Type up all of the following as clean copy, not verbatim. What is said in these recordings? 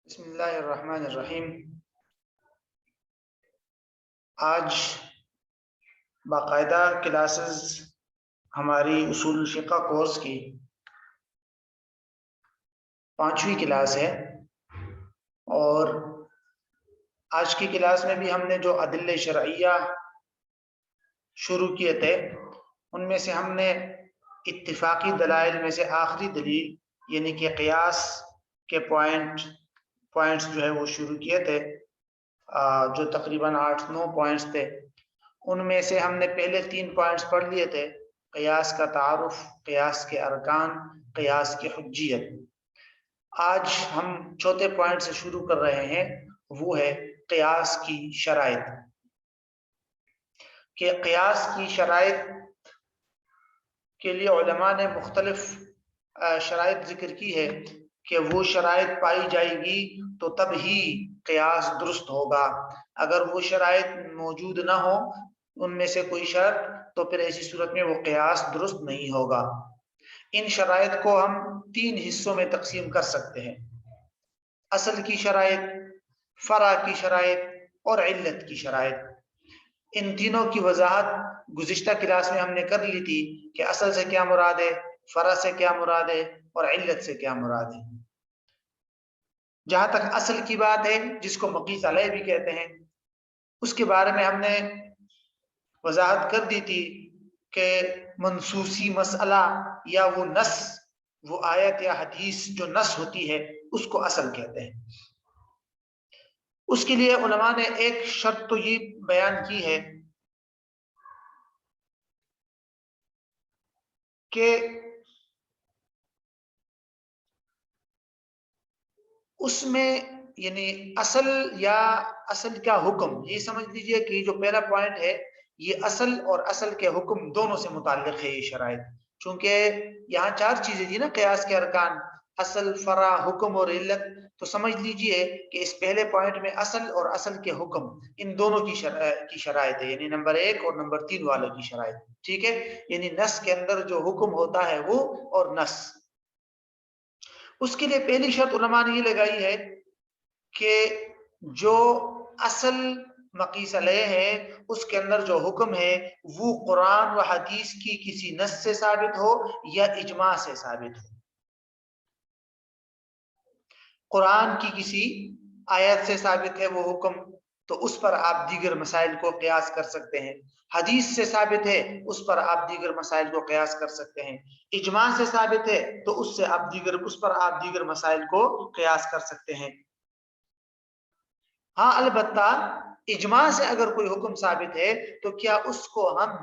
بسم اللہ الرحمن الرحیم۔ آج باقاعدہ کلاسز ہماری اصول الفقہ کورس کی 5ویں کلاس ہے، اور آج کی کلاس میں بھی ہم نے جو ادلہ شرعیہ شروع کیے تھے ان میں سے ہم نے اتفاقی دلائل میں سے آخری دلیل یعنی کہ قیاس کے پوائنٹس جو ہے وہ شروع کیے تھے، جو تقریباً 8-9 پوائنٹس تھے۔ ان میں سے ہم نے پہلے 3 پوائنٹس پڑھ لیے تھے: قیاس کا تعارف، قیاس کے ارکان، قیاس کی حجیت۔ آج ہم چوتھے پوائنٹ سے شروع کر رہے ہیں، وہ ہے قیاس کی شرائط۔ کہ قیاس کی شرائط کے لیے علماء نے مختلف شرائط ذکر کی ہے کہ وہ شرائط پائی جائے گی تو تب ہی قیاس درست ہوگا، اگر وہ شرائط موجود نہ ہو ان میں سے کوئی شرط تو پھر ایسی صورت میں وہ قیاس درست نہیں ہوگا۔ ان شرائط کو ہم 3 حصوں میں تقسیم کر سکتے ہیں: اصل کی شرائط، فرع کی شرائط اور علت کی شرائط۔ ان تینوں کی وضاحت گزشتہ کلاس میں ہم نے کر لی تھی کہ اصل سے کیا مراد ہے، فرع سے کیا مراد ہے اور علت سے کیا مراد ہے۔ جہاں تک اصل کی بات ہے، جس کو مقیس علیہ بھی کہتے ہیں، اس کے بارے میں ہم نے وضاحت کر دی تھی کہ منصوصی مسئلہ یا وہ نص، وہ آیت یا حدیث جو نص ہوتی ہے اس کو اصل کہتے ہیں۔ اس کے لیے علماء نے ایک شرط تو یہ بیان کی ہے کہ اس میں یعنی اصل یا اصل کا حکم، یہ سمجھ لیجئے کہ جو پہلا پوائنٹ ہے یہ اصل اور اصل کے حکم دونوں سے متعلق ہے یہ شرائط، چونکہ یہاں 4 چیزیں تھی نا قیاس کے ارکان: اصل، فرع، حکم اور علت۔ تو سمجھ لیجئے کہ اس پہلے پوائنٹ میں اصل اور اصل کے حکم ان دونوں کی شرائط ہے، یعنی نمبر 1 اور نمبر 3 والوں کی شرائط، ٹھیک ہے؟ یعنی نص کے اندر جو حکم ہوتا ہے وہ اور نص۔ اس کے لیے پہلی شرط علماء نے یہ لگائی ہے کہ جو اصل مقیس علیہ ہے اس کے اندر جو حکم ہے وہ قرآن و حدیث کی کسی نص سے ثابت ہو یا اجماع سے ثابت ہو۔ قرآن کی کسی آیت سے ثابت ہے وہ حکم تو اس پر آپ دیگر مسائل کو قیاس کر سکتے ہیں، حدیث سے ثابت ہے اس پر آپ دیگر مسائل کو قیاس کر سکتے ہیں، اجماع سے ثابت ہے تو اس پر آپ دیگر مسائل کو قیاس کر سکتے ہیں۔ ہاں البتہ اجماع سے اگر کوئی حکم ثابت ہے تو کیا اس کو ہم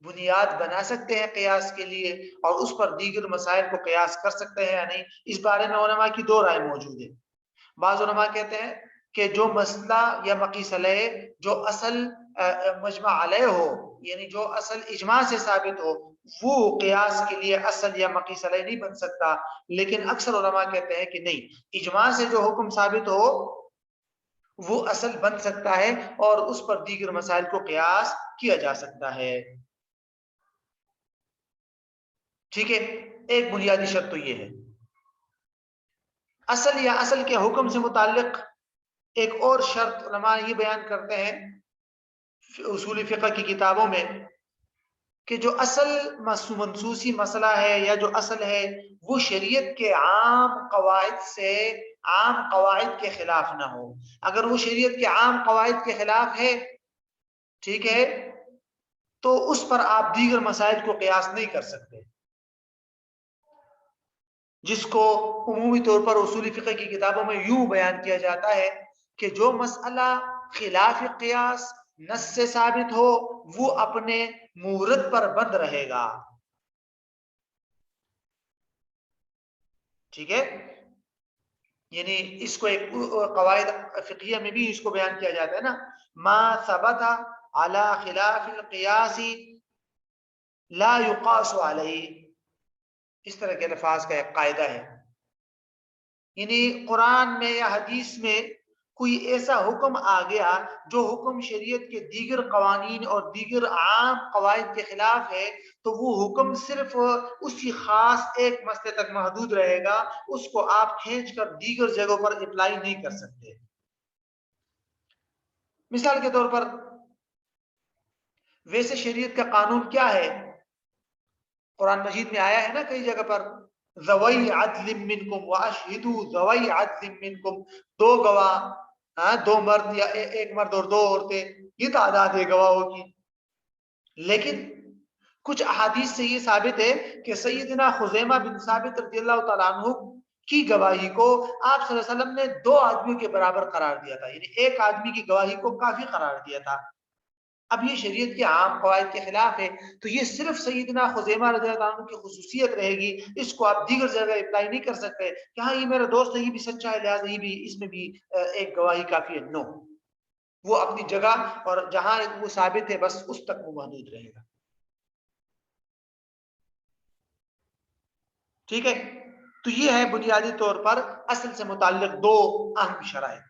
بنیاد بنا سکتے ہیں قیاس کے لیے اور اس پر دیگر مسائل کو قیاس کر سکتے ہیں یا نہیں؟ اس بارے میں علماء کی 2 رائے موجود ہے۔ بعض علماء کہتے ہیں کہ جو مسئلہ یا مقیس علیہ جو اصل مجمع علیہ ہو، یعنی جو اصل اجماع سے ثابت ہو، وہ قیاس کے لیے اصل یا مقیس علیہ نہیں بن سکتا، لیکن اکثر علماء کہتے ہیں کہ نہیں، اجماع سے جو حکم ثابت ہو وہ اصل بن سکتا ہے اور اس پر دیگر مسائل کو قیاس کیا جا سکتا ہے، ٹھیک ہے؟ ایک بنیادی شرط تو یہ ہے۔ اصل یا اصل کے حکم سے متعلق ایک اور شرط علماء یہ بیان کرتے ہیں اصول فقہ کی کتابوں میں کہ جو اصل منصوصی مسئلہ ہے یا جو اصل ہے وہ شریعت کے عام قواعد کے خلاف نہ ہو۔ اگر وہ شریعت کے عام قواعد کے خلاف ہے، ٹھیک ہے، تو اس پر آپ دیگر مسائل کو قیاس نہیں کر سکتے، جس کو عمومی طور پر اصول فقہ کی کتابوں میں یوں بیان کیا جاتا ہے کہ جو مسئلہ خلاف قیاس نص سے ثابت ہو وہ اپنے مورد پر بند رہے گا، ٹھیک ہے؟ یعنی اس کو ایک قواعد فقہیہ میں بھی اس کو بیان کیا جاتا ہے نا، ما ثبت علی خلاف القیاس لا یقاس علیہ، اس طرح کے الفاظ کا ایک قاعدہ ہے۔ یعنی قرآن میں یا حدیث میں کوئی ایسا حکم آ گیا جو حکم شریعت کے دیگر قوانین اور دیگر عام قواعد کے خلاف ہے، تو وہ حکم صرف اسی خاص ایک مسئلے تک محدود رہے گا، اس کو آپ کھینچ کر دیگر جگہوں پر اپلائی نہیں کر سکتے۔ مثال کے طور پر ویسے شریعت کا قانون کیا ہے؟ قرآن مجید میں آیا ہے نا کئی جگہ پر، ذوی عدل منکم واشہدوا ذوی عدل منکم، دو گواہ، دو مرد یا ایک مرد اور دو عورتیں، یہ تعداد ہے گواہوں کی۔ لیکن کچھ احادیث سے یہ ثابت ہے کہ سیدنا خزیمہ بن ثابت رضی اللہ تعالیٰ عنہ کی گواہی کو آپ صلی اللہ علیہ وسلم نے دو آدمیوں کے برابر قرار دیا تھا، یعنی ایک آدمی کی گواہی کو کافی قرار دیا تھا۔ اب یہ شریعت کے عام قواعد کے خلاف ہے، تو یہ صرف سیدنا خزیمہ رضی اللہ عنہ کی خصوصیت رہے گی، اس کو آپ دیگر جگہ اپلائی نہیں کر سکتے کہ ہاں یہ میرا دوست ہے، یہ بھی سچا ہے، لہٰذا یہ بھی اس میں بھی ایک گواہی کافی ہے۔ نو، وہ اپنی جگہ اور جہاں وہ ثابت ہے بس اس تک وہ محدود رہے گا۔ ٹھیک ہے، تو یہ ہے بنیادی طور پر اصل سے متعلق دو اہم شرائط۔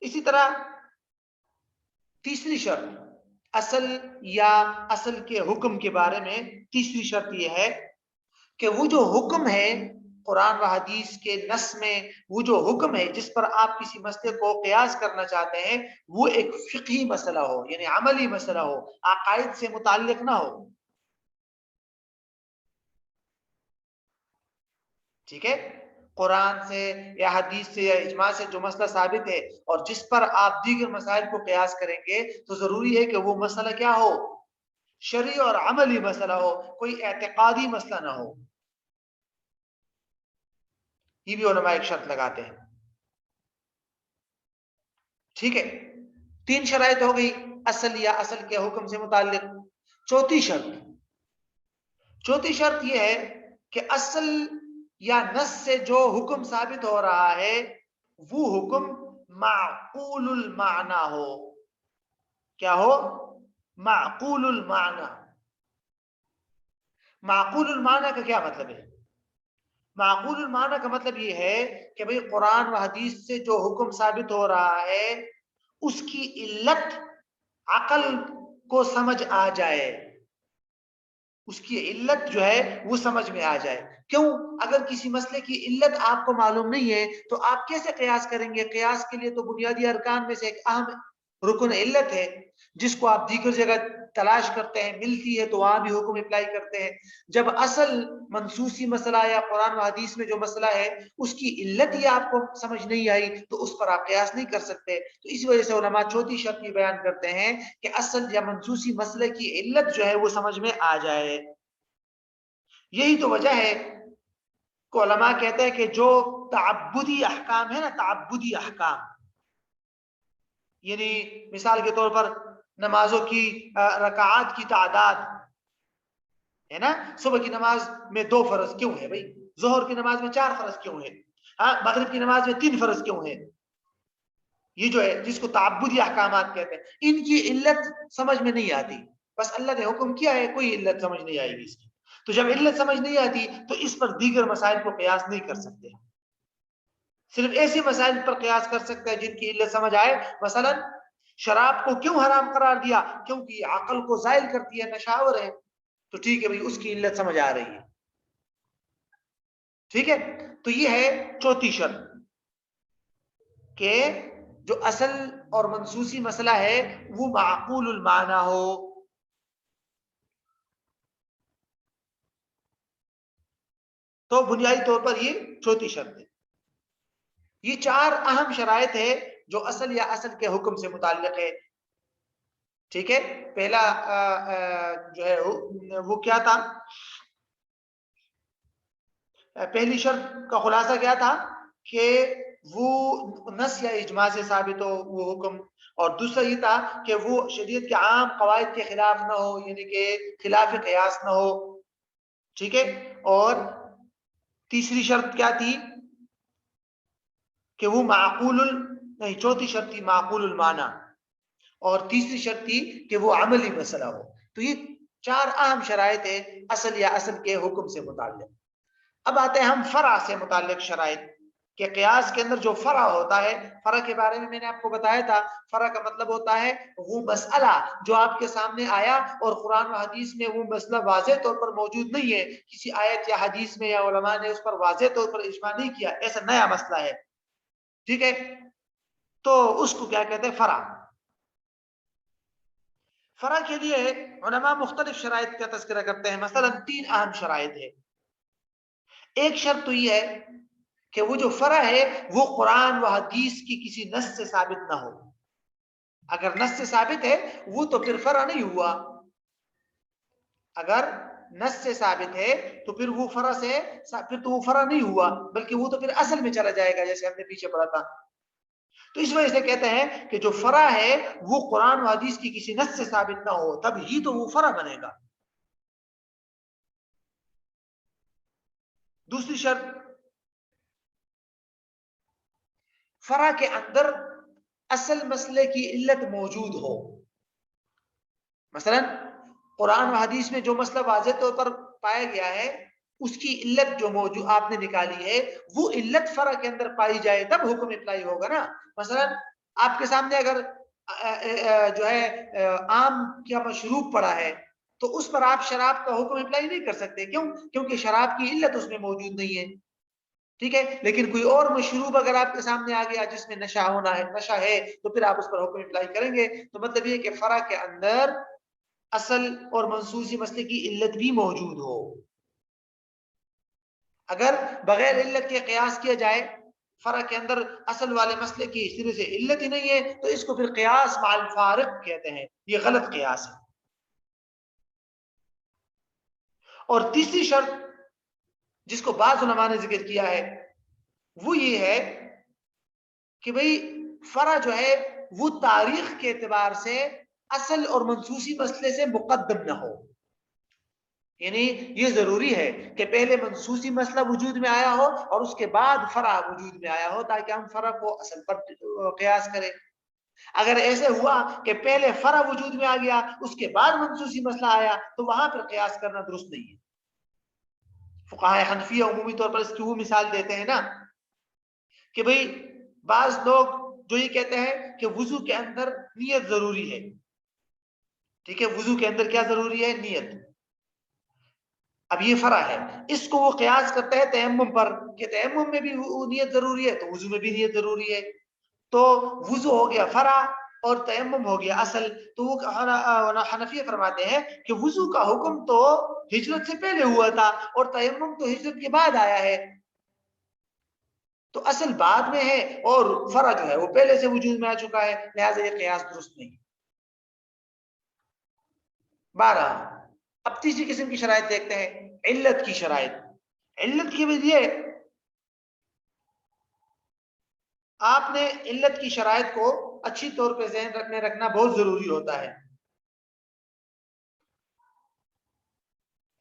اسی طرح تیسری شرط اصل یا اصل کے حکم کے بارے میں، تیسری شرط یہ ہے کہ وہ جو حکم ہے قرآن و حدیث کے نص میں، وہ جو حکم ہے جس پر آپ کسی مسئلے کو قیاس کرنا چاہتے ہیں، وہ ایک فقہی مسئلہ ہو، یعنی عملی مسئلہ ہو، عقائد سے متعلق نہ ہو۔ ٹھیک ہے، قرآن سے یا حدیث سے یا اجماع سے جو مسئلہ ثابت ہے اور جس پر آپ دیگر مسائل کو قیاس کریں گے، تو ضروری ہے کہ وہ مسئلہ کیا ہو؟ شرعی اور عملی مسئلہ ہو، کوئی اعتقادی مسئلہ نہ ہو۔ یہ بھی علماء ایک شرط لگاتے ہیں۔ ٹھیک ہے، تین شرائط ہو گئی اصل یا اصل کے حکم سے متعلق۔ چوتھی شرط یہ ہے کہ اصل یا نص سے جو حکم ثابت ہو رہا ہے وہ حکم معقول المعنی ہو۔ کیا ہو؟ معقول المعنی۔ معقول المعنی کا کیا مطلب ہے؟ معقول المعنی کا مطلب یہ ہے کہ بھئی قرآن و حدیث سے جو حکم ثابت ہو رہا ہے اس کی علت عقل کو سمجھ آ جائے، اس کی علت جو ہے وہ سمجھ میں آ جائے۔ کیوں؟ اگر کسی مسئلے کی علت آپ کو معلوم نہیں ہے تو آپ کیسے قیاس کریں گے؟ قیاس کے لیے تو بنیادی ارکان میں سے ایک اہم رکن علت ہے، جس کو آپ دیگر جگہ تلاش کرتے ہیں، ملتی ہے تو وہاں بھی حکم اپلائی کرتے ہیں۔ جب اصل منصوصی مسئلہ یا قرآن و حدیث میں جو مسئلہ ہے اس کی علت ہی آپ کو سمجھ نہیں آئی تو اس پر آپ قیاس نہیں کر سکتے۔ تو اس وجہ سے علماء چوتھی شرط یہ بیان کرتے ہیں کہ اصل یا منصوصی مسئلے کی علت جو ہے وہ سمجھ میں آ جائے۔ یہی تو وجہ ہے کہ علماء کہتے ہیں کہ جو تعبدی احکام ہے نا، تعبدی احکام، یعنی مثال کے طور پر نمازوں کی رکعات کی تعداد ہے نا، صبح کی نماز میں 2 فرض کیوں ہے بھائی؟ ظہر کی نماز میں 4 فرض کیوں ہے؟ مغرب کی نماز میں 3 فرض کیوں ہے؟ یہ جو ہے جس کو تعبدی احکامات کہتے ہیں، ان کی علت سمجھ میں نہیں آتی، بس اللہ نے حکم کیا ہے، کوئی علت سمجھ نہیں آئے گی اس کی۔ تو جب علت سمجھ نہیں آتی تو اس پر دیگر مسائل کو قیاس نہیں کر سکتے، صرف ایسے مسائل پر قیاس کر سکتے ہیں جن کی علت سمجھ آئے۔ مثلا شراب کو کیوں حرام قرار دیا؟ کیونکہ یہ عقل کو زائل کرتی ہے، نشاور ہے، تو ٹھیک ہے بھائی، اس کی علت سمجھ آ رہی ہے۔ ٹھیک ہے، تو یہ ہے چوتھی شرط کہ جو اصل اور منصوصی مسئلہ ہے وہ معقول المعنی ہو۔ تو بنیادی طور پر یہ چوتھی شرط ہے۔ یہ 4 اہم شرائط ہے جو اصل یا اصل کے حکم سے متعلق ہے۔ ٹھیک ہے، پہلا جو ہے وہ کیا تھا؟ پہلی شرط کا خلاصہ کیا تھا کہ وہ نص یا اجماع سے ثابت ہو وہ حکم، اور دوسرا یہ تھا کہ وہ شریعت کے عام قواعد کے خلاف نہ ہو، یعنی کہ خلاف قیاس نہ ہو۔ ٹھیک ہے، اور تیسری شرط کیا تھی کہ وہ نہیں، چوتھی شرط تھی معقول المعنی، اور تیسری شرط تھی کہ وہ عملی مسئلہ ہو۔ تو یہ 4 اہم شرائط ہے اصل یا اصل کے حکم سے متعلق۔ اب آتے ہیں ہم فرع سے متعلق شرائط کہ قیاس کے اندر جو فرع ہوتا ہے، فرع کے بارے میں نے آپ کو بتایا تھا، فرع کا مطلب ہوتا ہے وہ مسئلہ جو آپ کے سامنے آیا اور قرآن و حدیث میں وہ مسئلہ واضح طور پر موجود نہیں ہے، کسی آیت یا حدیث میں یا علماء نے اس پر واضح طور پر اجماع نہیں کیا، ایسا نیا مسئلہ ہے، ٹھیک ہے، تو اس کو کیا کہتے ہیں؟ فرع۔ فرع کے لیے علماء مختلف شرائط کا تذکرہ کرتے ہیں، مثلا 3 اہم شرائط ہے۔ ایک شرط تو یہ ہے کہ وہ جو فرع ہے وہ قرآن و حدیث کی کسی نص سے ثابت نہ ہو، اگر نص سے ثابت ہے وہ تو پھر فرع نہیں ہوا، اگر نص سے ثابت ہے تو پھر وہ فرع سے پھر تو وہ فرع نہیں ہوا بلکہ وہ تو پھر اصل میں چلا جائے گا، جیسے ہم نے پیچھے پڑھا تھا۔ تو اس وجہ سے کہتے ہیں کہ جو فرع ہے وہ قرآن و حدیث کی کسی نص سے ثابت نہ ہو، تب ہی تو وہ فرع بنے گا۔ دوسری شرط، فرع کے اندر اصل مسئلے کی علت موجود ہو، مثلا قرآن و حدیث میں جو مسئلہ واضح طور پر پایا گیا ہے اس کی علت جو موجود آپ نے نکالی ہے وہ علت فرع کے اندر پائی جائے تب حکم اپلائی ہوگا نا۔ مثلا آپ کے سامنے اگر جو ہے عام کیا مشروب پڑا ہے تو اس پر آپ شراب کا حکم اپلائی نہیں کر سکتے، کیوں؟ کیونکہ شراب کی علت اس میں موجود نہیں ہے، ٹھیک ہے، لیکن کوئی اور مشروب اگر آپ کے سامنے آ گیا جس میں نشہ ہونا ہے، نشہ ہے، تو پھر آپ اس پر حکم اپلائی کریں گے۔ تو مطلب یہ کہ فرع کے اندر اصل اور منصوصی مسئلے کی علت بھی موجود ہو، اگر بغیر علت کے قیاس کیا جائے، فرع کے اندر اصل والے مسئلے کی سرے سے علت ہی نہیں ہے تو اس کو پھر قیاس مع الفارق کہتے ہیں، یہ غلط قیاس ہے۔ اور تیسری شرط جس کو بعض علماء نے ذکر کیا ہے وہ یہ ہے کہ بھئی فرع جو ہے وہ تاریخ کے اعتبار سے اصل اور منصوصی مسئلے سے مقدم نہ ہو، یعنی یہ ضروری ہے کہ پہلے منصوصی مسئلہ وجود میں آیا ہو اور اس کے بعد فرع وجود میں آیا ہو تاکہ ہم فرع کو اصل پر قیاس کریں۔ اگر ایسے ہوا کہ پہلے فرع وجود میں آ گیا اس کے بعد منصوصی مسئلہ آیا تو وہاں پر قیاس کرنا درست نہیں ہے۔ فقہائے حنفیہ عمومی طور پر اس کی وہ مثال دیتے ہیں نا کہ بھئی بعض لوگ جو یہ کہتے ہیں کہ وضو کے اندر نیت ضروری ہے، ٹھیک ہے، وضو کے اندر کیا ضروری ہے؟ نیت۔ اب یہ فرع ہے، اس کو وہ قیاس کرتے ہیں تیمم پر کہ تیمم میں بھی نیت ضروری ہے تو وضو میں بھی نیت ضروری ہے، تو وضو ہو گیا فرع اور تیمم ہو گیا اصل۔ تو وہ حنفیہ فرماتے ہیں کہ وضو کا حکم تو ہجرت سے پہلے ہوا تھا اور تیمم تو ہجرت کے بعد آیا ہے، تو اصل بعد میں ہے اور فرع جو ہے وہ پہلے سے وجود میں آ چکا ہے، لہٰذا یہ قیاس درست نہیں۔ 12، اب تیسری قسم کی شرائط دیکھتے ہیں، علت کی شرائط۔ علت کی وجہ آپ نے علت کی شرائط کو اچھی طور پہ ذہن میں رکھنا بہت ضروری ہوتا ہے۔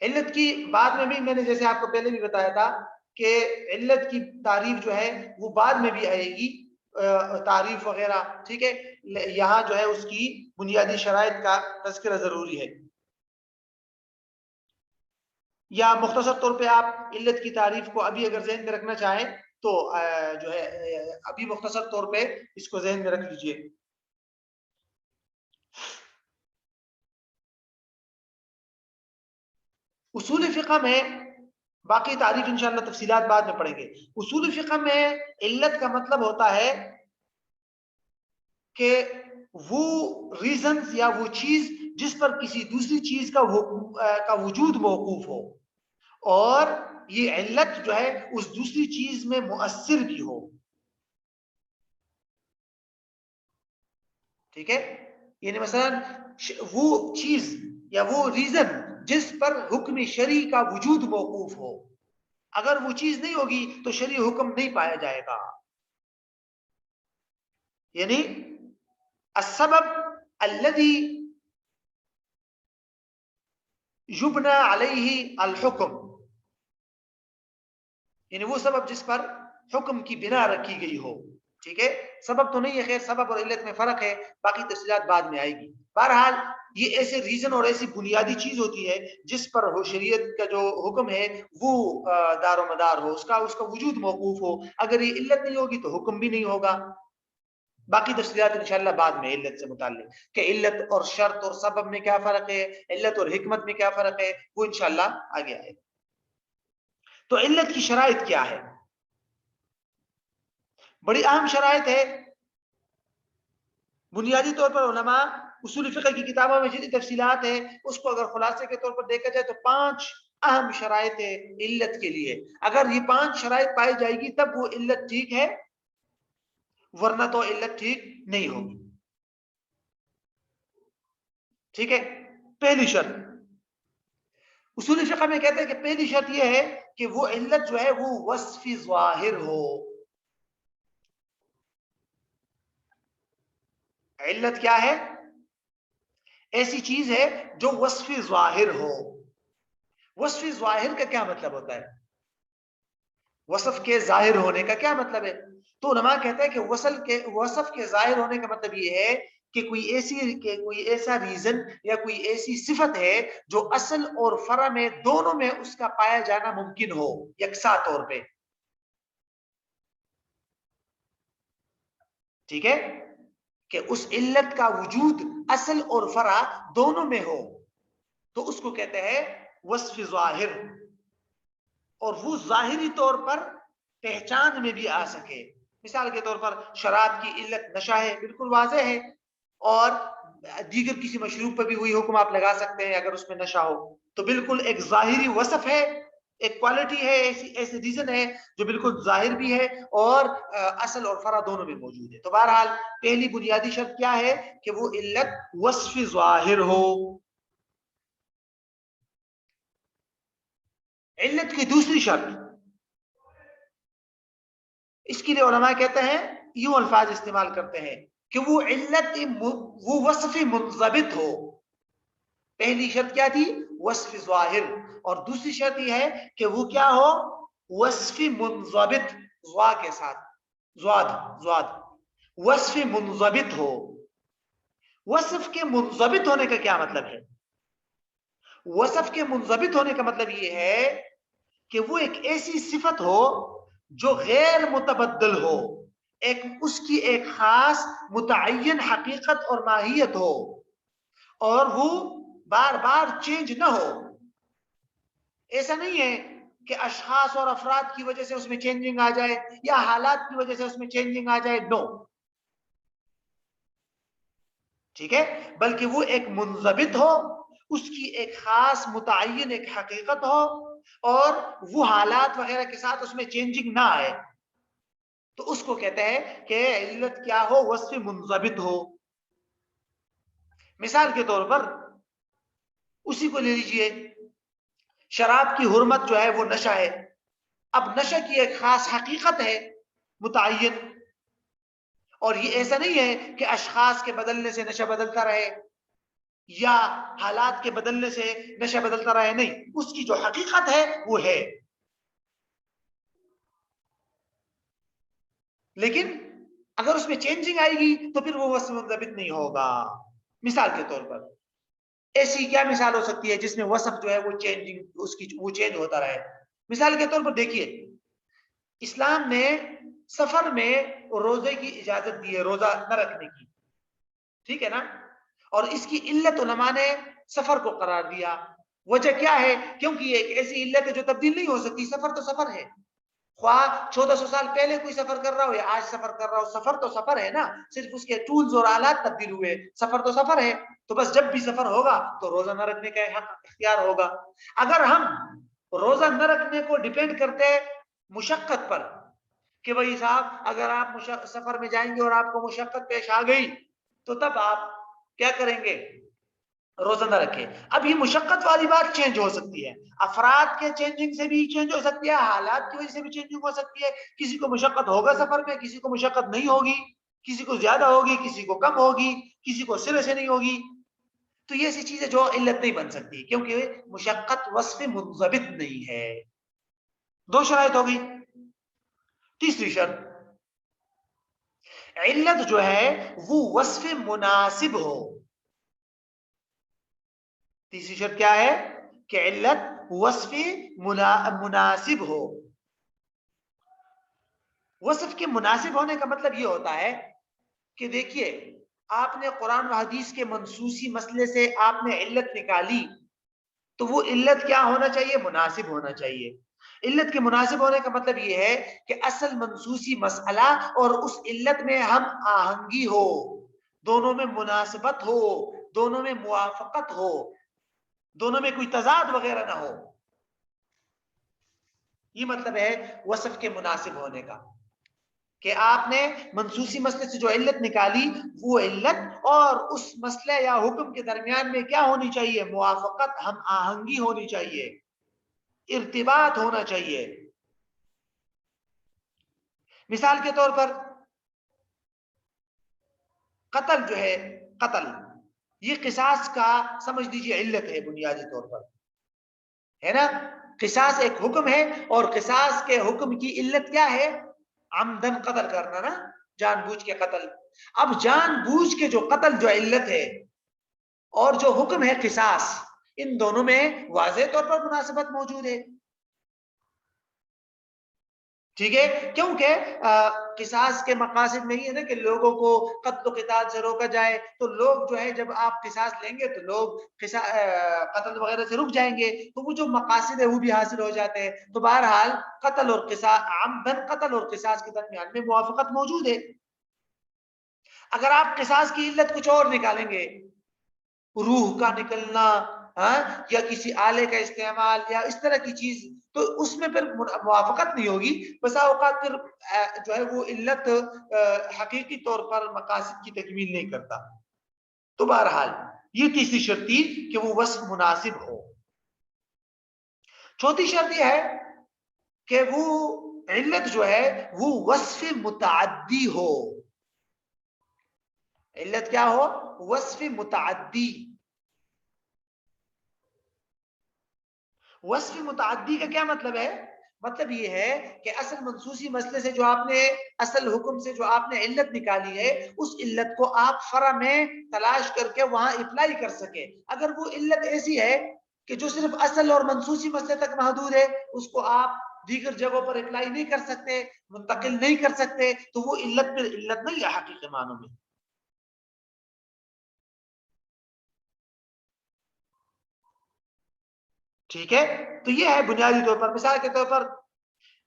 علت کی بعد میں بھی میں نے جیسے آپ کو پہلے بھی بتایا تھا کہ علت کی تعریف جو ہے وہ بعد میں بھی آئے گی، تعریف وغیرہ، ٹھیک ہے، یہاں جو ہے اس کی بنیادی شرائط کا تذکرہ ضروری ہے۔ یا مختصر طور پہ آپ علت کی تعریف کو ابھی اگر ذہن میں رکھنا چاہیں تو جو ہے ابھی مختصر طور پہ اس کو ذہن میں رکھ لیجئے۔ اصول فقہ میں باقی تعریف انشاءاللہ تفصیلات بعد میں پڑھیں گے۔ اصول فقہ میں علت کا مطلب ہوتا ہے کہ وہ ریزنز یا وہ چیز جس پر کسی دوسری چیز کا وجود موقوف ہو اور یہ علت جو ہے اس دوسری چیز میں مؤثر بھی ہو، ٹھیک ہے، یعنی مثلا وہ چیز یا وہ ریزن جس پر حکم شرعی کا وجود موقوف ہو، اگر وہ چیز نہیں ہوگی تو شرعی حکم نہیں پایا جائے گا، یعنی السبب الذي يبنى عليه الحكم، یعنی وہ سبب جس پر حکم کی بنا رکھی گئی ہو، ٹھیک ہے، سبب تو نہیں ہے، خیر سبب اور علت میں فرق ہے، باقی تفصیلات بعد میں آئے گی۔ بہرحال یہ ایسے ریزن اور ایسی بنیادی چیز ہوتی ہے جس پر شریعت کا جو حکم ہے وہ دار و مدار ہو، اس کا وجود موقوف ہو۔ اگر یہ علت نہیں ہوگی تو حکم بھی نہیں ہوگا۔ باقی تفصیلات انشاءاللہ بعد میں علت سے متعلق، کہ علت اور شرط اور سبب میں کیا فرق ہے، علت اور حکمت میں کیا فرق ہے، وہ انشاءاللہ آگے آئے گا۔ تو علت کی شرائط کیا ہے؟ بڑی اہم شرائط ہے، بنیادی طور پر علماء اصول فقہ کی کتابوں میں جتنی تفصیلات ہیں اس کو اگر خلاصے کے طور پر دیکھا جائے تو 5 اہم شرائط ہے علت کے لیے۔ اگر یہ 5 شرائط پائی جائے گی تب وہ علت ٹھیک ہے، ورنہ تو علت ٹھیک نہیں ہوگی۔ ٹھیک ہے، پہلی شرط اصول فقہ میں کہتے ہیں کہ پہلی شرط یہ ہے کہ وہ علت جو ہے وہ وصف ظاہر ہو۔ علت کیا ہے؟ ایسی چیز ہے جو وصف ظاہر ہو۔ وصف ظاہر کا کیا مطلب ہوتا ہے؟ وصف کے ظاہر ہونے کا کیا مطلب ہے؟ تو علماء کہتے ہیں کہ وصف کے ظاہر ہونے کا مطلب یہ ہے کہ کوئی ایسا ریزن یا کوئی ایسی صفت ہے جو اصل اور فرع میں دونوں میں اس کا پایا جانا ممکن ہو یکساں طور پہ۔ ٹھیک ہے، کہ اس علت کا وجود اصل اور فرع دونوں میں ہو تو اس کو کہتے ہیں وصف ظاہر، اور وہ ظاہری طور پر پہچان میں بھی آ سکے۔ مثال کے طور پر شراب کی علت نشہ ہے، بالکل واضح ہے، اور دیگر کسی مشروب پر بھی وہی حکم آپ لگا سکتے ہیں اگر اس میں نشہ ہو، تو بالکل ایک ظاہری وصف ہے، ایک کوالٹی ہے، ایسی ریزن ہے جو بالکل ظاہر بھی ہے اور اصل اور فرع دونوں میں موجود ہے۔ تو بہرحال پہلی بنیادی شرط کیا ہے کہ وہ علت وصف ظاہر ہو۔ علت کی دوسری شرط، اس کے لیے علماء کہتے ہیں یوں الفاظ استعمال کرتے ہیں کہ وہ علت وہ وصف منضبط ہو۔ پہلی شرط کیا تھی؟ وصف ظاہر، اور دوسری شرط یہ ہے کہ وہ کیا ہو؟ وصف منضبط، ضا کے ساتھ، زواد وصف منضبط ہو۔ وصف کے منضبط ہونے کا کیا مطلب ہے؟ وصف کے منضبط ہونے کا مطلب یہ ہے کہ وہ ایک ایسی صفت ہو جو غیر متبدل ہو، اس کی ایک خاص متعین حقیقت اور ماہیت ہو، اور وہ بار بار چینج نہ ہو۔ ایسا نہیں ہے کہ اشخاص اور افراد کی وجہ سے اس میں چینجنگ آ جائے یا حالات کی وجہ سے اس میں چینجنگ آ جائے، نو۔ ٹھیک ہے، بلکہ وہ ایک منضبط ہو، اس کی ایک خاص متعین ایک حقیقت ہو، اور وہ حالات وغیرہ کے ساتھ اس میں چینجنگ نہ آئے، تو اس کو کہتے ہیں کہ علت کیا ہو؟ وصف منضبط ہو۔ مثال کے طور پر اسی کو لے لیجئے، شراب کی حرمت جو ہے وہ نشہ ہے۔ اب نشہ کی ایک خاص حقیقت ہے متعین، اور یہ ایسا نہیں ہے کہ اشخاص کے بدلنے سے نشہ بدلتا رہے یا حالات کے بدلنے سے نشہ بدلتا رہے، نہیں، اس کی جو حقیقت ہے وہ ہے، لیکن اگر اس میں چینجنگ آئے گی تو پھر وہ وصف منضبط نہیں ہوگا۔ مثال کے طور پر ایسی کیا مثال ہو سکتی ہے جس میں وصف جو ہے وہ چینج ہوتا رہے؟ مثال کے طور پر دیکھیے، اسلام نے سفر میں روزے کی اجازت دی ہے، روزہ نہ رکھنے کی، ٹھیک ہے نا، اور اس کی علت علماء نے سفر کو قرار دیا۔ وجہ کیا ہے؟ کیونکہ یہ ایک ایسی علت ہے جو تبدیل نہیں ہو سکتی، سفر تو سفر ہے، خواہ 1400 سال پہلے کوئی سفر کر رہا ہو یا آج سفر کر رہا ہو، سفر تو سفر ہے نا، صرف اس کے ٹولز اور آلات تبدیل ہوئے، سفر تو سفر ہے۔ تو بس جب بھی سفر ہوگا تو روزہ نہ رکھنے کا حق اختیار ہوگا۔ اگر ہم روزہ نہ رکھنے کو ڈیپینڈ کرتے مشقت پر کہ بھائی صاحب اگر آپ سفر میں جائیں گے اور آپ کو مشقت پیش آ گئی تو تب آپ کیا کریں گے؟ روزہ نہ رکھے۔ اب یہ مشقت والی بات چینج ہو سکتی ہے، افراد کے چینجنگ سے بھی چینج ہو سکتی ہے، حالات کی وجہ سے بھی چینجنگ ہو سکتی ہے، کسی کو مشقت ہوگا سفر میں، کسی کو مشقت نہیں ہوگی، کسی کو زیادہ ہوگی، کسی کو کم ہوگی، کسی کو سرے سے نہیں ہوگی۔ تو یہ ایسی چیز ہے جو علت نہیں بن سکتی کیونکہ مشقت وصف منضبط نہیں ہے۔ 2 شرائط ہو گئی۔ تیسری شرط، علت جو ہے وہ وصف مناسب ہو. تیسری شرط کیا ہے؟ کہ علت وصف مناسب ہو. وصف کے مناسب ہونے کا مطلب یہ ہوتا ہے کہ دیکھیے آپ نے قرآن و حدیث کے منسوسی مسئلے سے آپ نے علت نکالی تو وہ علت کیا ہونا چاہیے؟ مناسب ہونا چاہیے. علت کے مناسب ہونے کا مطلب یہ ہے کہ اصل منسوسی مسئلہ اور اس علت میں ہم آہنگی ہو، دونوں میں مناسبت ہو، دونوں میں موافقت ہو، دونوں میں کوئی تضاد وغیرہ نہ ہو. یہ مطلب ہے وصف کے مناسب ہونے کا، کہ آپ نے منسوسی مسئلے سے جو علت نکالی وہ علت اور اس مسئلے یا حکم کے درمیان میں کیا ہونی چاہیے؟ موافقت، ہم آہنگی ہونی چاہیے، ارتباط ہونا چاہیے. مثال کے طور پر قتل جو ہے، قتل یہ قصاص کا سمجھ لیجیے علت ہے بنیادی طور پر، ہے نا؟ قصاص ایک حکم ہے اور قصاص کے حکم کی علت کیا ہے؟ عمدن قتل کرنا نا، جان بوجھ کے قتل. اب جان بوجھ کے جو قتل جو علت ہے اور جو حکم ہے قصاص، ان دونوں میں واضح طور پر مناسبت موجود ہے. ٹھیک ہے، کیونکہ قصاص کے مقاصد میں یہ ہے نا کہ لوگوں کو قتل و قتال سے روکا جائے، تو لوگ جو ہے جب آپ قصاص لیں گے تو لوگ قتل وغیرہ سے رک جائیں گے، تو وہ جو مقاصد ہے وہ بھی حاصل ہو جاتے ہیں. تو بہرحال قتل اور قصاص، عمدن قتل اور قصاص کے درمیان میں موافقت موجود ہے. اگر آپ قصاص کی علت کچھ اور نکالیں گے، روح کا نکلنا یا کسی آلے کا استعمال یا اس طرح کی چیز، تو اس میں پھر موافقت نہیں ہوگی. بسا اوقات پھر جو ہے وہ علت حقیقی طور پر مقاصد کی تکمیل نہیں کرتا. تو بہرحال یہ تیسری شرط تھی کہ وہ وصف مناسب ہو. چوتھی شرط یہ ہے کہ وہ علت جو ہے وہ وصف متعدی ہو. علت کیا ہو؟ وصف متعدی. وصف متعدی کا کیا مطلب ہے؟ مطلب یہ ہے کہ اصل منسوسی مسئلے سے جو آپ نے، اصل حکم سے جو آپ نے علت نکالی ہے، اس علت کو آپ فرع میں تلاش کر کے وہاں اپلائی کر سکے. اگر وہ علت ایسی ہے کہ جو صرف اصل اور منسوسی مسئلے تک محدود ہے، اس کو آپ دیگر جگہوں پر اپلائی نہیں کر سکتے، منتقل نہیں کر سکتے، تو وہ علت پھر علت نہیں ہے حقیقی معنوں میں. ٹھیک ہے، تو یہ ہے بنیادی طور پر. مثال کے طور پر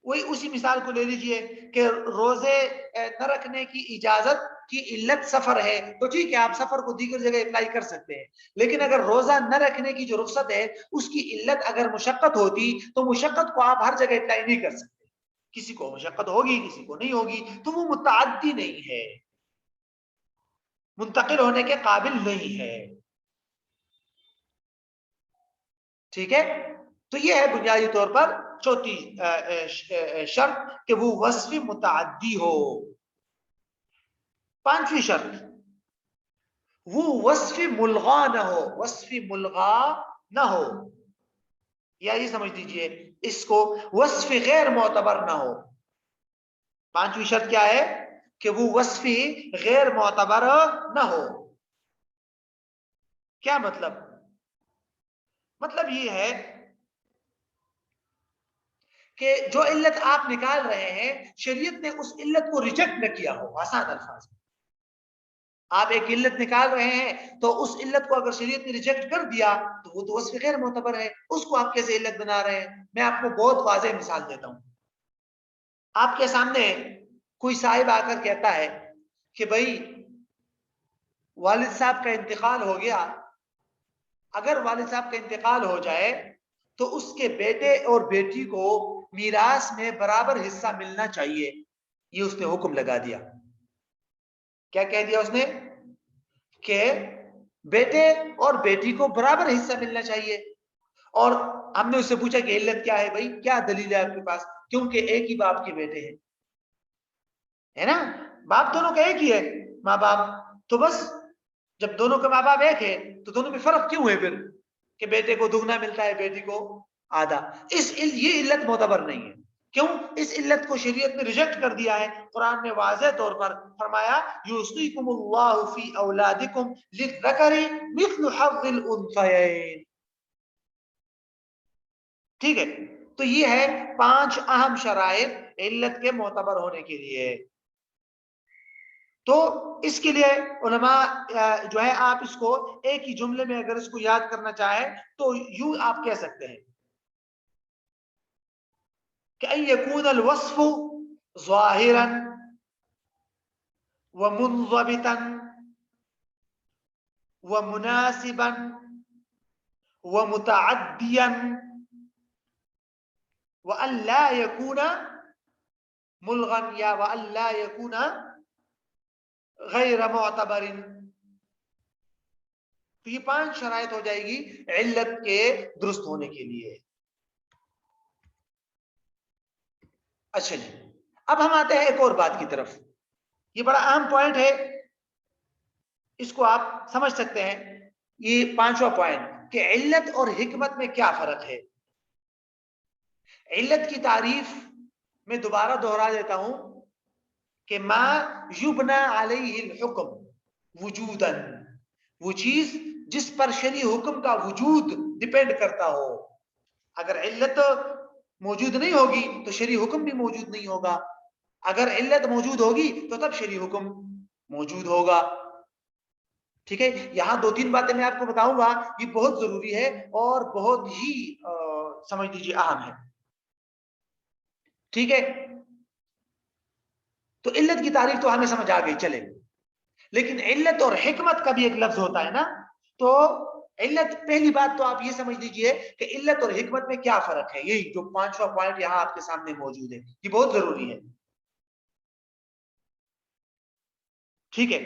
وہی اسی مثال کو لے لیجئے کہ روزے نہ رکھنے کی اجازت کی علت سفر ہے، تو ٹھیک ہے آپ سفر کو دیگر جگہ اپلائی کر سکتے ہیں. لیکن اگر روزہ نہ رکھنے کی جو رخصت ہے اس کی علت اگر مشقت ہوتی تو مشقت کو آپ ہر جگہ اپلائی نہیں کر سکتے. کسی کو مشقت ہوگی، کسی کو نہیں ہوگی، تو وہ متعدی نہیں ہے، منتقل ہونے کے قابل نہیں ہے. ٹھیک ہے، تو یہ ہے بنیادی طور پر چوتھی شرط کہ وہ وصف متعدی ہو. پانچویں شرط وہ وصف ملغا نہ ہو. وصف ملغا نہ ہو، یا یہ سمجھ دیجئے اس کو وصف غیر معتبر نہ ہو. پانچویں شرط کیا ہے؟ کہ وہ وصف غیر معتبر نہ ہو. کیا مطلب؟ مطلب یہ ہے کہ جو علت آپ نکال رہے ہیں شریعت نے اس علت کو ریجیکٹ نہ کیا ہو. آسان الفاظ میں آپ ایک علت نکال رہے ہیں تو اس علت کو اگر شریعت نے ریجیکٹ کر دیا تو وہ تو وصف غیر معتبر ہے، اس کو آپ کیسے علت بنا رہے ہیں؟ میں آپ کو بہت واضح مثال دیتا ہوں. آپ کے سامنے کوئی صاحب آ کر کہتا ہے کہ بھائی والد صاحب کا انتقال ہو گیا، اگر والد صاحب کا انتقال ہو جائے تو اس کے بیٹے اور بیٹی کو میراث میں برابر حصہ ملنا چاہیے. یہ اس نے حکم لگا دیا. کیا کہہ دیا اس نے؟ کہ بیٹے اور بیٹی کو برابر حصہ ملنا چاہیے. اور ہم نے اس سے پوچھا کہ علت کیا ہے بھائی، کیا دلیل ہے آپ کے پاس؟ کیونکہ ایک ہی باپ کے بیٹے ہیں، ہے نا؟ باپ دونوں کا ایک ہی ہے، ماں باپ. تو بس جب دونوں کے ماں باپ ایک ہے تو دونوں میں فرق کیوں ہے پھر کہ بیٹے کو دگنا ملتا ہے بیٹی کو آدھا؟ یہ علت معتبر نہیں ہے. کیوں اس علت کو شریعت نے ریجیکٹ کر دیا ہے؟ قرآن نے واضح طور پر فرمایا یوصیکم اللہ فی اولادکم للذکر مثل حظ الانثیین. ٹھیک ہے، تو یہ ہے 5 اہم شرائط علت کے معتبر ہونے کے لیے. تو اس کے لیے علماء جو ہے آپ اس کو ایک ہی جملے میں اگر اس کو یاد کرنا چاہیں تو یوں آپ کہہ سکتے ہیں کہ ان یکون الوصف ظاہرا ومنضبطا ومناسبا ومتعدیا وان لا يكون ملغا یا وان لا يكون غیر معتبر. تو یہ 5 شرائط ہو جائے گی علت کے درست ہونے کے لیے. اچھا جی، اب ہم آتے ہیں ایک اور بات کی طرف. یہ بڑا اہم پوائنٹ ہے، اس کو آپ سمجھ سکتے ہیں. یہ 5واں پوائنٹ کہ علت اور حکمت میں کیا فرق ہے. علت کی تعریف میں دوبارہ دوہرا دیتا ہوں کہ ما یبنا علیہ الحکم وجودا، وہ چیز جس پر شرعی حکم کا وجود ڈیپینڈ کرتا ہو. اگر علت موجود نہیں ہوگی تو شرعی حکم بھی موجود نہیں ہوگا. اگر علت موجود ہوگی تو تب شرعی حکم موجود ہوگا. ٹھیک ہے، یہاں 2-3 باتیں میں آپ کو بتاؤں گا، یہ بہت ضروری ہے اور بہت ہی سمجھ لیجیے اہم ہے. ٹھیک ہے، تو علت کی تعریف تو ہمیں سمجھ آ گئی، چلے. لیکن علت اور حکمت کا بھی ایک لفظ ہوتا ہے نا. تو علت، پہلی بات تو آپ یہ سمجھ لیجئے کہ علت اور حکمت میں کیا فرق ہے. یہی جو 5واں پوائنٹ یہاں آپ کے سامنے موجود ہے، یہ بہت ضروری ہے. ٹھیک ہے،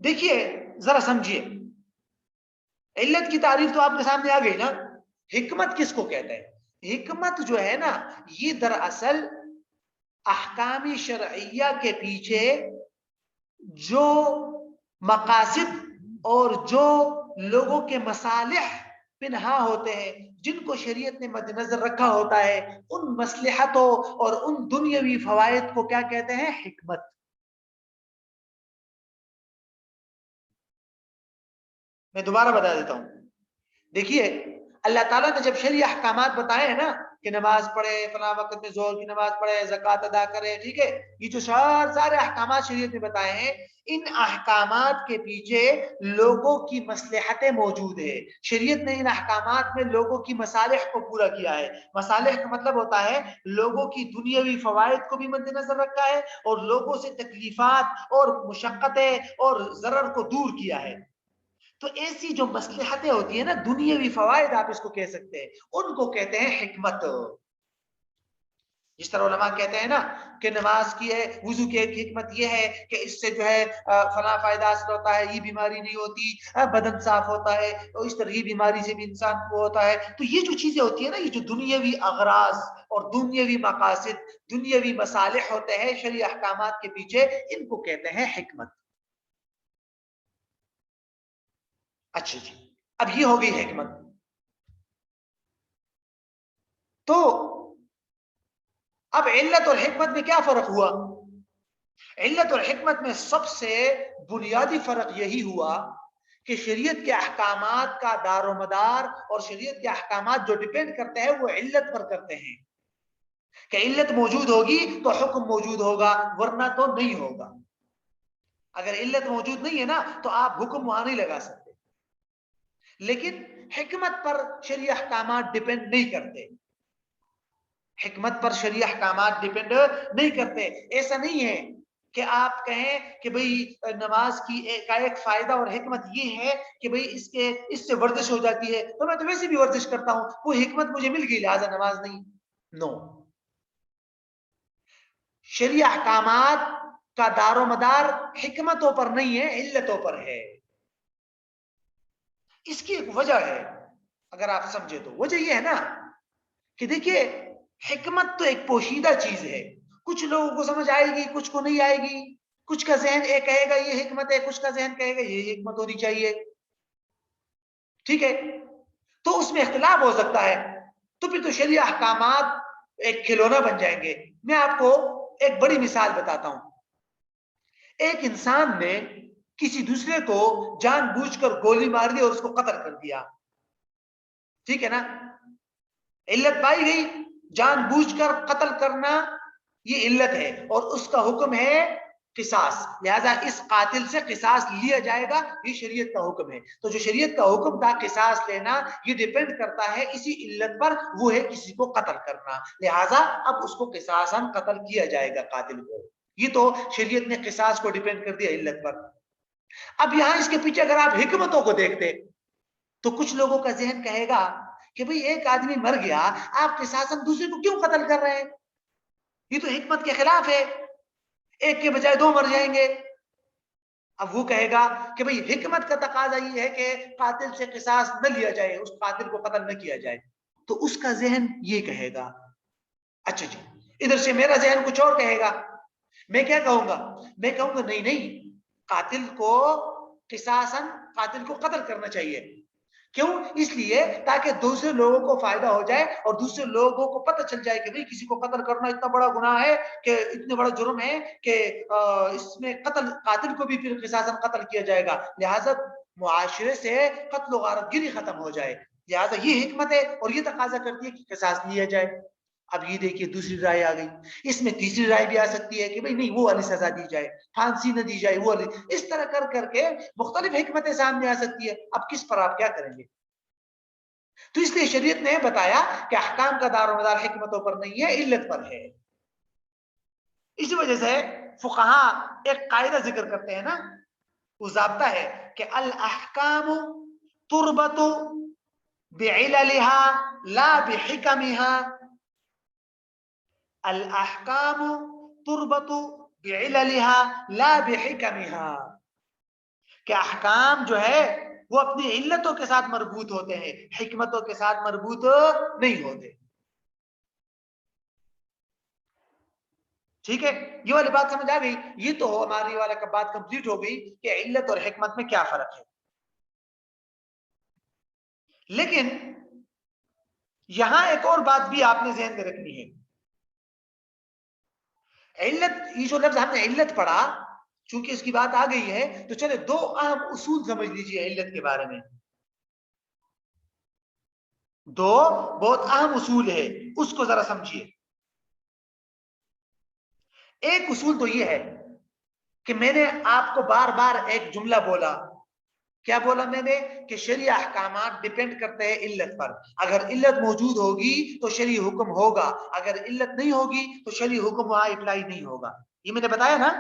دیکھیے ذرا سمجھیے. علت کی تعریف تو آپ کے سامنے آ گئی نا. حکمت کس کو کہتے ہیں؟ حکمت جو ہے نا، یہ دراصل احکام شرعیہ کے پیچھے جو مقاصد اور جو لوگوں کے مصالح پنہا ہوتے ہیں، جن کو شریعت نے مد نظر رکھا ہوتا ہے، ان مصلحتوں اور ان دنیاوی فوائد کو کیا کہتے ہیں؟ حکمت. میں دوبارہ بتا دیتا ہوں. دیکھیے اللہ تعالیٰ نے جب شرعی احکامات بتائے ہیں نا کہ نماز پڑھے، فلاں وقت میں ظہر کی نماز پڑھے، زکوٰۃ ادا کرے، ٹھیک ہے، یہ جو سارے احکامات شریعت نے بتائے ہیں، ان احکامات کے پیچھے لوگوں کی مصلحتیں موجود ہے. شریعت نے ان احکامات میں لوگوں کی مصالح کو پورا کیا ہے. مصالح کا مطلب ہوتا ہے لوگوں کی دنیاوی فوائد کو بھی مد نظر رکھا ہے اور لوگوں سے تکلیفات اور مشقتیں اور ضرر کو دور کیا ہے. تو ایسی جو مصلحتیں ہوتی ہیں نا، دنیاوی فوائد آپ اس کو کہہ سکتے ہیں، ان کو کہتے ہیں حکمت. جس طرح علماء کہتے ہیں نا کہ نماز کی ہے، وضو کی ایک حکمت یہ ہے کہ اس سے جو ہے فلاں فائدہ حاصل ہوتا ہے، یہ بیماری نہیں ہوتی، بدن صاف ہوتا ہے، اور اس طرح یہ بیماری سے بھی انسان کو ہوتا ہے. تو یہ جو چیزیں ہوتی ہیں نا، یہ جو دنیاوی اغراض اور دنیاوی مقاصد، دنیاوی مصالح ہوتے ہیں شرعی احکامات کے پیچھے، ان کو کہتے ہیں حکمت. اچھا جی، اب یہ ہو گئی حکمت. تو اب علت اور حکمت میں کیا فرق ہوا؟ علت اور حکمت میں سب سے بنیادی فرق یہی ہوا کہ شریعت کے احکامات کا دار و مدار اور شریعت کے احکامات جو ڈیپینڈ کرتے ہیں وہ علت پر کرتے ہیں. کہ علت موجود ہوگی تو حکم موجود ہوگا، ورنہ تو نہیں ہوگا. اگر علت موجود نہیں ہے نا تو آپ حکم وہاں نہیں لگا سکتے. لیکن حکمت پر شرعی احکامات ڈیپینڈ نہیں کرتے. حکمت پر شرعی احکامات ڈیپینڈ نہیں کرتے. ایسا نہیں ہے کہ آپ کہیں کہ بھئی نماز کی ایک فائدہ اور حکمت یہ ہے کہ بھئی اس سے ورزش ہو جاتی ہے تو میں تو ویسے بھی ورزش کرتا ہوں، وہ حکمت مجھے مل گئی لہذا نماز نہیں. نو، شرعی احکامات کا دار و مدار حکمتوں پر نہیں ہے، علتوں پر ہے. اس کی ایک وجہ ہے، اگر آپ سمجھے تو وجہ یہ ہے نا کہ دیکھیے حکمت تو ایک پوشیدہ چیز ہے. کچھ لوگوں کو سمجھ آئے گی، کچھ کو نہیں آئے گی. کچھ کا ذہن ایک کہے گا یہ حکمت ہے، کچھ کا ذہن کہے گا یہ حکمت ہونی چاہیے. ٹھیک ہے، تو اس میں اختلاف ہو سکتا ہے. تو پھر تو شرعی احکامات ایک کھلونا بن جائیں گے. میں آپ کو ایک بڑی مثال بتاتا ہوں. ایک انسان نے کسی دوسرے کو جان بوجھ کر گولی مار دی اور اس کو قتل کر دیا. ٹھیک ہے نا؟ علت پائی گئی، جان بوجھ کر قتل کرنا یہ علت ہے، اور اس کا حکم ہے قصاص. لہذا اس قاتل سے قصاص لیا جائے گا، یہ شریعت کا حکم ہے. تو جو شریعت کا حکم تھا قصاص لینا، یہ ڈیپینڈ کرتا ہے اسی علت پر، وہ ہے کسی کو قتل کرنا. لہذا اب اس کو قصاصاً قتل کیا جائے گا قاتل کو. یہ تو شریعت نے قصاص کو ڈیپینڈ کر دیا علت پر. اب یہاں اس کے پیچھے اگر آپ حکمتوں کو دیکھتے تو کچھ لوگوں کا ذہن کہے گا کہ بھئی ایک آدمی مر گیا، آپ قصاصاً دوسرے کو کیوں قتل کر رہے ہیں؟ یہ تو حکمت کے خلاف ہے، ایک کے بجائے دو مر جائیں گے. اب وہ کہے گا کہ بھئی حکمت کا تقاضا یہ ہے کہ قاتل سے قصاص نہ لیا جائے، اس قاتل کو قتل نہ کیا جائے. تو اس کا ذہن یہ کہے گا. اچھا جی، ادھر سے میرا ذہن کچھ اور کہے گا. میں کیا کہوں گا؟ میں کہوں گا نہیں، قاتل کو قصاصاً قاتل کو قتل کرنا چاہیے. کیوں؟ اس لیے تاکہ دوسرے لوگوں کو فائدہ ہو جائے اور دوسرے لوگوں کو پتہ چل جائے کہ بھئی کسی کو قتل کرنا اتنا بڑا گناہ ہے، کہ اتنا بڑا جرم ہے کہ اس میں قاتل کو بھی پھر قصاصاً قتل کیا جائے گا. لہذا معاشرے سے قتل و غارت گری ختم ہو جائے. لہذا یہ حکمت ہے اور یہ تقاضا کرتی ہے کہ قصاص لیا جائے. اب یہ دیکھیے دوسری رائے آ گئی. اس میں تیسری رائے بھی آ سکتی ہے کہ بھئی نہیں، وہ والی سزا دی جائے، پھانسی نہ دی جائے، وہ والی. اس طرح کر کر کے مختلف حکمتیں سامنے آ سکتی ہے. اب کس پر آپ کیا کریں گے؟ تو اس لیے شریعت نے بتایا کہ احکام کا دار و مدار حکمتوں پر نہیں ہے، علت پر ہے. اسی وجہ سے فقہا ایک قاعدہ ذکر کرتے ہیں نا، وہ ضابطہ ہے کہ الاحکام تربط بعللها لا بحکمها. الاحکام تربط بعللها لا بحکمها. کہ احکام جو ہے وہ اپنی علتوں کے ساتھ مربوط ہوتے ہیں، حکمتوں کے ساتھ مربوط نہیں ہوتے. ٹھیک ہے، یہ والی بات سمجھ آ گئی. یہ تو ہماری والا کا بات کمپلیٹ ہو گئی کہ علت اور حکمت میں کیا فرق ہے. لیکن یہاں ایک اور بات بھی آپ نے ذہن میں رکھنی ہے. علت، یہ جو لفظ ہم نے علت پڑھا، چونکہ اس کی بات آ گئی ہے تو چلے دو اہم اصول سمجھ لیجئے علت کے بارے میں. دو بہت اہم اصول ہے، اس کو ذرا سمجھیے. ایک اصول تو یہ ہے کہ میں نے آپ کو بار بار ایک جملہ بولا. کیا بولا میں نے؟ کہ شرعی احکامات ڈیپینڈ کرتے ہیں علت پر. اگر علت موجود ہوگی تو شرعی حکم ہوگا، اگر علت نہیں ہوگی تو شرعی حکم وہاں اپلائی نہیں ہوگا. یہ میں نے بتایا نا،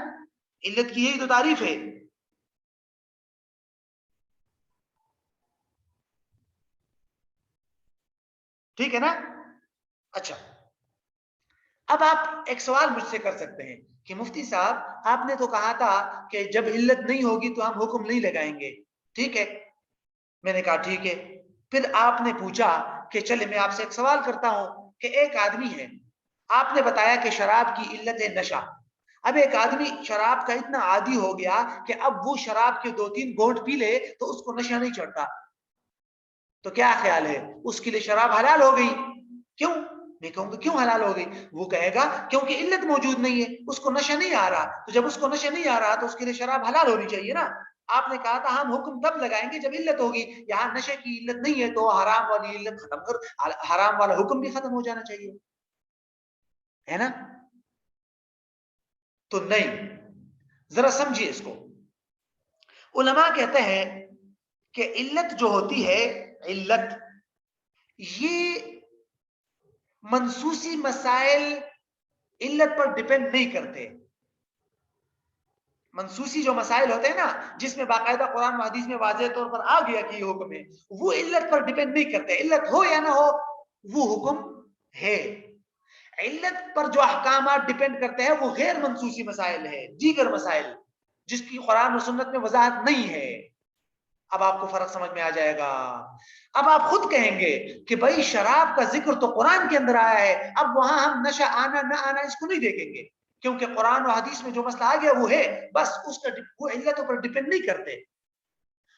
علت کی یہی تو تعریف ہے. ٹھیک ہے نا؟ اچھا، اب آپ ایک سوال مجھ سے کر سکتے ہیں کہ مفتی صاحب آپ نے تو کہا تھا کہ جب علت نہیں ہوگی تو ہم حکم نہیں لگائیں گے. ٹھیک ہے، میں نے کہا ٹھیک ہے. پھر آپ نے پوچھا کہ چلے میں آپ سے ایک سوال کرتا ہوں کہ ایک آدمی ہے، آپ نے بتایا کہ شراب کی علت ہے نشہ. اب ایک آدمی شراب کا اتنا عادی ہو گیا کہ اب وہ شراب کے 2-3 گھونٹ پی لے تو اس کو نشہ نہیں چڑھتا. تو کیا خیال ہے، اس کے لیے شراب حلال ہو گئی؟ کیوں؟ میں کہوں گا کیوں حلال ہو گئی؟ وہ کہے گا کیونکہ علت موجود نہیں ہے، اس کو نشہ نہیں آ رہا. تو جب اس کو نشہ نہیں آ رہا تو اس کے لیے شراب حلال ہونی چاہیے نا. آپ نے کہا تھا ہم حکم تب لگائیں گے جب علت ہوگی. یہاں نشے کی علت نہیں ہے تو حرام والی علت ختم کر، حرام والا حکم بھی ختم ہو جانا چاہیے، ہے نا؟ تو نہیں، ذرا سمجھیے اس کو. علماء کہتے ہیں کہ علت جو ہوتی ہے، علت یہ منسوسی مسائل علت پر ڈیپینڈ نہیں کرتے. منسوسی جو مسائل ہوتے ہیں نا، جس میں باقاعدہ قرآن و حدیث میں واضح طور پر آ گیا کہ یہ حکم ہے، وہ علت پر ڈیپینڈ نہیں کرتے. علت ہو یا نہ ہو وہ حکم ہے. علت پر جو احکامات ڈیپینڈ کرتے ہیں وہ غیر منسوسی مسائل ہے، دیگر مسائل جس کی قرآن و سنت میں وضاحت نہیں ہے. اب آپ کو فرق سمجھ میں آ جائے گا. اب آپ خود کہیں گے کہ بھائی شراب کا ذکر تو قرآن کے اندر آیا ہے، اب وہاں ہم نشہ آنا نہ آنا اس کو نہیں دیکھیں گے، کیونکہ قرآن و حدیث میں جو مسئلہ آ گیا وہ ہے، بس اس کا وہ علتوں پر ڈیپینڈ نہیں کرتے.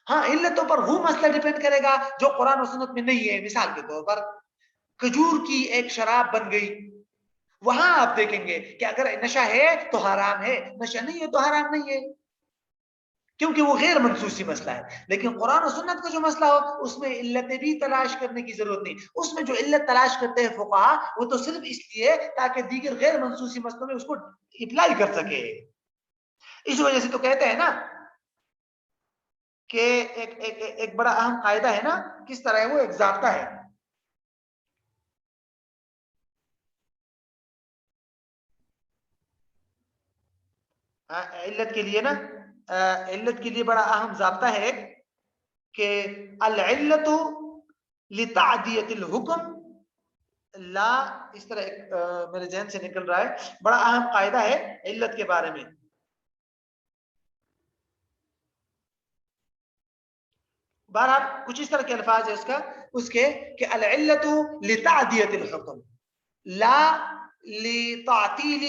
ہاں، علتوں پر وہ مسئلہ ڈیپینڈ کرے گا جو قرآن و سنت میں نہیں ہے. مثال کے طور پر کھجور کی ایک شراب بن گئی، وہاں آپ دیکھیں گے کہ اگر نشہ ہے تو حرام ہے، نشہ نہیں ہے تو حرام نہیں ہے، کیونکہ وہ غیر منسوسی مسئلہ ہے۔ لیکن قرآن و سنت کا جو مسئلہ ہو اس میں علتیں بھی تلاش کرنے کی ضرورت نہیں، اس میں جو علت تلاش کرتے ہیں فقہا وہ تو صرف اس لیے تاکہ دیگر غیر منسوسی مسئلوں میں اس کو اپلائی کر سکے۔ اس وجہ سے تو کہتے ہیں نا کہ ایک بڑا اہم قاعدہ ہے نا، کس طرح ہے وہ، ایک ضابطہ ہے، علت کے لیے نا، علت کے لیے بڑا اہم ضابطہ ہے کہ العلت لتعدیت الحکم لا، اس طرح ایک میرے ذہن سے نکل رہا ہے، بڑا اہم قاعدہ ہے علت کے بارے میں، بہرحال کچھ اس طرح کے الفاظ ہے اس کے کہ العلت لتعدیت الحکم لا لتعطیل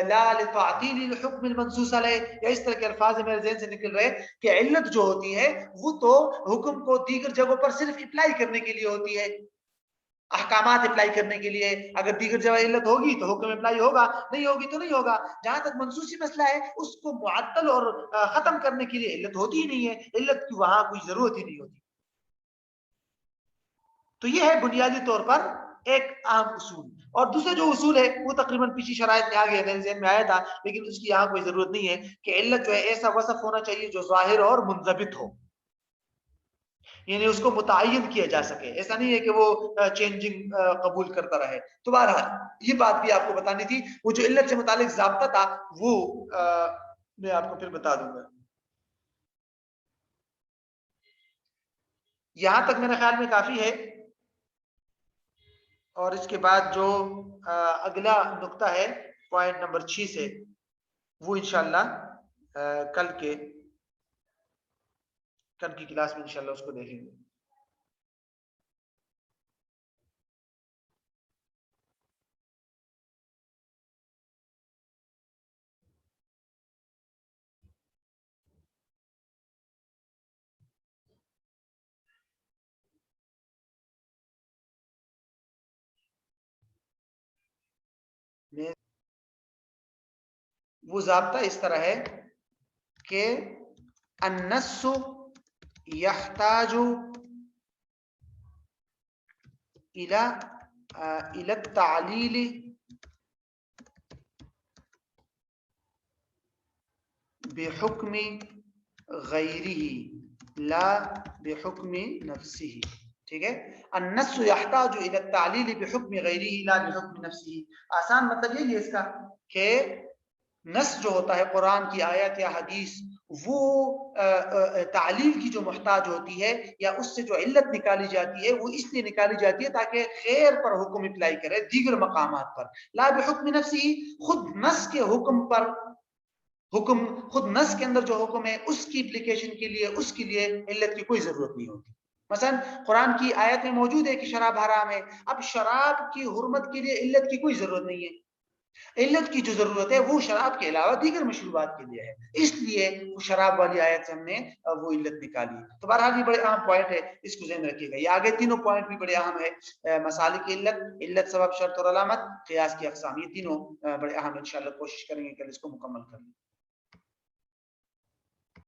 لا لتعطیل الحکم المنصوص علیہ، یا اس طرح کے الفاظ میرے ذہن سے نکل رہے کہ علت جو ہوتی ہے وہ تو حکم کو دیگر جگہوں پر صرف اپلائی کرنے کے لیے ہوتی ہے، احکامات اپلائی کرنے کے لیے، اگر دیگر جگہ علت ہوگی تو حکم اپلائی ہوگا، نہیں ہوگی تو نہیں ہوگا۔ جہاں تک منسوسی مسئلہ ہے اس کو معطل اور ختم کرنے کے لیے علت ہوتی ہی نہیں ہے، علت کی وہاں کوئی ضرورت ہی نہیں ہوتی۔ تو یہ ہے بنیادی طور پر ایک اہم اصول، اور دوسرا جو اصول ہے وہ تقریباً پچھلی شرائط میں آ گیا، میرے ذہن میں آیا تھا لیکن اس کی یہاں کوئی ضرورت نہیں ہے، کہ علت جو ہے ایسا وصف ہونا چاہیے جو ظاہر اور منضبط ہو، یعنی اس کو متعین کیا جا سکے، ایسا نہیں ہے کہ وہ چینجنگ قبول کرتا رہے۔ تو بہرحال یہ بات بھی آپ کو بتانی تھی، وہ جو علت سے متعلق ضابطہ تھا وہ میں آپ کو پھر بتا دوں گا۔ یہاں تک میرے خیال میں کافی ہے، اور اس کے بعد جو اگلا نقطہ ہے پوائنٹ نمبر 6 سے، وہ انشاءاللہ کل کی کلاس میں انشاءاللہ اس کو دیکھیں گے۔ وہ ضابطہ اس طرح ہے کہ النص يحتاج الى التعلیل بحکم غیره لا بحکم نفسه، ٹھیک ہے، النص يحتاج الى التعلیل بحکم غیره لا بحکم نفسه، آسان مطلب یہی ہے اس کا کہ نص جو ہوتا ہے قرآن کی آیت یا حدیث، وہ تعلیل کی جو محتاج ہوتی ہے یا اس سے جو علت نکالی جاتی ہے وہ اس لیے نکالی جاتی ہے تاکہ خیر پر حکم اپلائی کرے دیگر مقامات پر، لا بحکم نفسی، خود نص کے حکم پر، حکم خود نص کے اندر جو حکم ہے اس کی اپلیکیشن کے لیے، اس کے لیے علت کی کوئی ضرورت نہیں ہوتی۔ مثلا قرآن کی آیت میں موجود ہے کہ شراب حرام ہے، اب شراب کی حرمت کے لیے علت کی کوئی ضرورت نہیں ہے، علت کی جو ضرورت ہے وہ شراب کے علاوہ دیگر مشروبات کے لیے ہے، اس لیے وہ شراب والی آیت سے ہم نے وہ علت نکالی۔ تو بہرحال یہ بڑے اہم پوائنٹ ہے، اس کو ذہن رکھیے گا۔ یہ آگے تینوں پوائنٹ بھی بڑے اہم ہے، مسالک علت، علت سبب شرط اور علامت، قیاس کی اقسام، یہ تینوں بڑے اہم، انشاءاللہ کوشش کریں گے کہ اس کو مکمل کریں۔